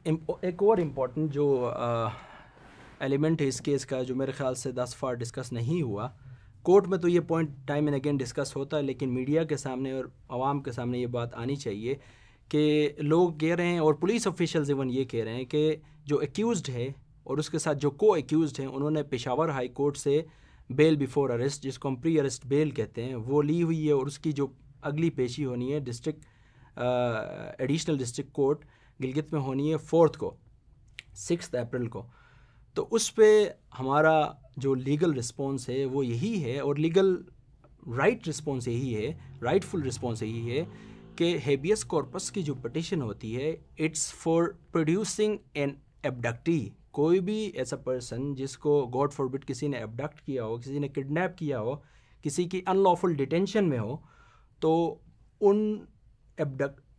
ایک اور امپورٹنٹ جو ایلیمنٹ ہے اس کیس کا جو میرے خیال سے دس فار ڈسکس نہیں ہوا، کورٹ میں تو یہ point time and again discuss ہوتا ہے، لیکن میڈیا کے سامنے اور عوام کے سامنے یہ بات آنی چاہیے کہ لوگ کہہ رہے ہیں اور پولیس آفیشلز ایون یہ کہہ رہے ہیں کہ جو ایکیوزڈ ہے اور اس کے ساتھ جو کو ایکیوزڈ ہیں انہوں نے پشاور ہائی کورٹ سے بیل بیفور اریسٹ، جس کو ہم پری اریسٹ بیل کہتے ہیں، وہ لی ہوئی ہے، اور اس کی جو اگلی پیشی ہونی ہے ایڈیشنل ڈسٹرکٹ کورٹ گلگت میں ہونی ہے 4 کو، 6 اپریل کو. تو اس پہ ہمارا جو لیگل رسپانس ہے وہ یہی ہے، اور لیگل رائٹ رسپانس یہی ہے، رائٹ فل رسپانس یہی ہے کہ ہیبیس کارپس کی جو پٹیشن ہوتی ہے اٹس فار پروڈیوسنگ این ایبڈکٹی. کوئی بھی ایسا پرسن جس کو گاڈ فاربڈ کسی نے ایبڈکٹ کیا ہو، کسی نے کڈنیپ کیا ہو، کسی کی ان لافل ڈیٹینشن میں ہو، تو ان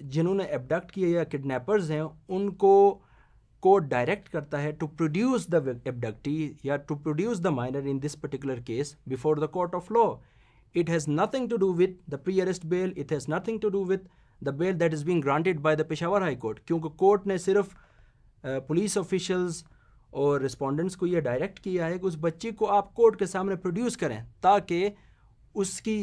جنہوں نے ایبڈکٹ کیا یا کڈنیپرز ہیں ان کو کورٹ ڈائریکٹ کرتا ہے ٹو پروڈیوس دا ایبڈکٹی یا to produce the minor in this particular case before the court of law. It has nothing to do with the pre-arrest bail. It has nothing to do with the bail that is being granted by the Peshawar High Court. کیونکہ court نے صرف police officials اور respondents کو یہ direct کیا ہے کہ اس بچی کو آپ کورٹ کے سامنے پروڈیوس کریں تاکہ اس کی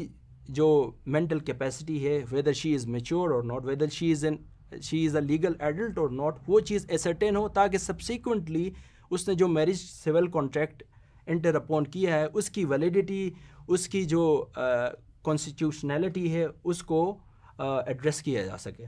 جو مینٹل کیپیسٹی ہے whether she is mature or not, whether she is a legal adult or not, وہ چیز ایسرٹین ہو تاکہ سبسیکوینٹلی اس نے جو marriage civil contract enter upon کیا ہے اس کی ویلیڈیٹی، اس کی جو کانسٹیٹیوشنلٹی ہے اس کو ایڈریس کیا جا سکے.